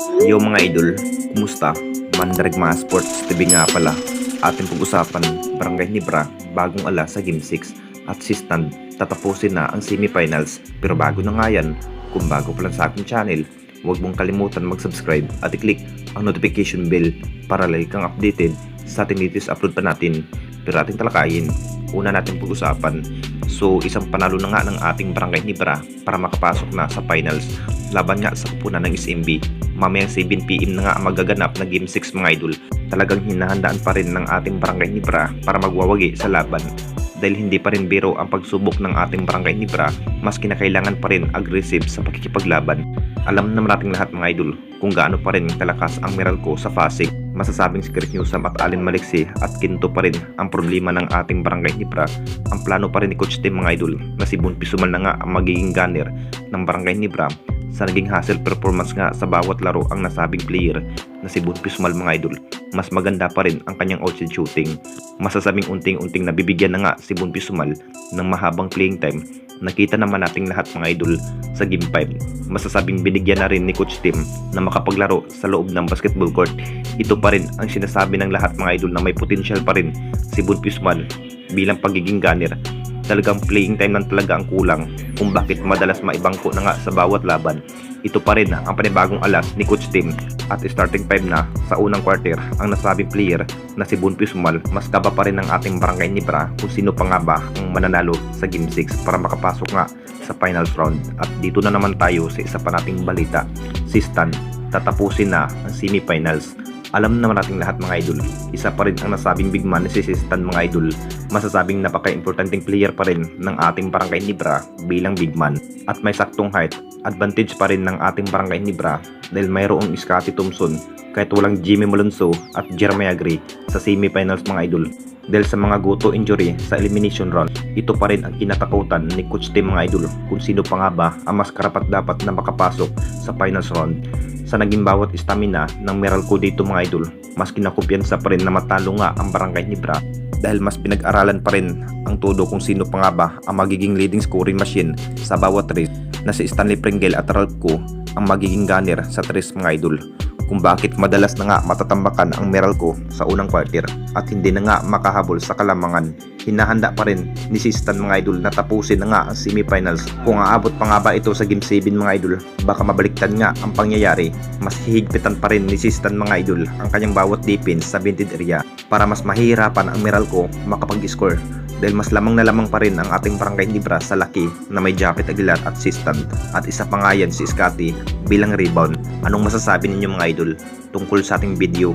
Yo mga idol, kumusta? Mandarigma Sports TV nga pala. Ating pag-usapan, Barangay Nibra, bagong ala sa Game 6 at si Stand, tatapusin na ang semifinals. Pero bago na nga yan, kung bago pa lang sa aking channel, huwag mong kalimutan mag-subscribe at i-click ang notification bell para lagi kang updated sa ating latest upload pa natin. Pero ating talakayin, una natin pag-usapan. So isang panalo na nga ng ating Barangay Nibra para makapasok na sa finals laban nga sa kupunan ng SMB. Mamayang 7pm na nga ang magaganap na Game 6 mga idol. Talagang hinahandaan pa rin ng ating Barangay Nibra para magwawagi sa laban. Dahil hindi pa rin biro ang pagsubok ng ating Barangay Nibra, mas kinakailangan pa rin aggressive sa pakikipaglaban. Alam naman nating lahat mga idol kung gaano pa rin kalakas ang Meralco sa Pasig. Masasabing si Chris Newsam at Allen Maliksi at Kinto pa rin ang problema ng ating Barangay Nibra. Ang plano pa rin ni Coach Tim mga idol na si Bon Pisumal na nga ang magiging gunner ng Barangay Nibra. Sa naging hustle performance nga sa bawat laro ang nasabing player na si Bon Pisumal mga idol, mas maganda pa rin ang kanyang outside shooting. Masasabing unting-unting nabibigyan na nga si Bon Pisumal ng mahabang playing time. Nakita naman nating lahat mga idol sa Game 5. Masasabing binigyan na rin ni Coach Tim na makapaglaro sa loob ng basketball court. Ito pa rin ang sinasabi ng lahat mga idol na may potential pa rin si Bon Pisumal bilang pagiging gunner. Talagang playing time lang talaga ang kulang kung bakit madalas maibangko na nga sa bawat laban. Ito pa rin ang panibagong alas ni Coach Tim at starting 5 na sa unang quarter ang nasabing player na si Bon Pisumal. Mas kaba pa rin ng ating Barangay Nibra kung sino pa nga ba ang mananalo sa Game 6 para makapasok nga sa finals round. At dito na naman tayo sa isa pa nating balita, si Stan, tatapusin na ang semifinals. Alam naman nating lahat mga idol, isa pa rin ang nasabing big man si Stan mga idol. Masasabing napaka-importanting player pa rin ng ating Barangay Nibra bilang big man. At may saktong height advantage pa rin ng ating Barangay Nibra dahil mayroong Scottie Thompson kahit walang Jimmy Malonzo at Jeremiah Gray sa semifinals mga idol. Dahil sa mga goto injury sa elimination round, ito pa rin ang kinatakutan ni Coach Tim mga idol kung sino pa nga ba ang mas karapat dapat na makapasok sa finals round. Sa naging bawat stamina ng Meralco dito mga idol, mas kinakumpiyansa pa rin na matalo nga ang Barangay Nibra dahil mas pinag-aralan pa rin ang todo kung sino pa nga ba ang magiging leading scoring machine sa bawat race na si Stanley Pringle at Ralph ang magiging gunner sa tres mga idol. Kung bakit madalas na nga matatambakan ang Meralco sa unang quarter at hindi na nga makahabol sa kalamangan. Hinahanda pa rin ni si Stan mga idol na tapusin na nga ang semifinals. Kung aabot pa nga ba ito sa Game 7 mga idol, baka mabaliktad nga ang pangyayari. Mas hihigpitan pa rin ni si Stan mga idol ang kanyang bawat defense sa painted area para mas mahihirapan ang Meralco makapag-score. Dahil mas lamang na lamang pa rin ang ating Barangay Nibra sa laki na may Japet Aguilar at si Stan. At isa pa nga yan si Scottie bilang rebound. Anong masasabi ninyo mga idol tungkol sa ating video?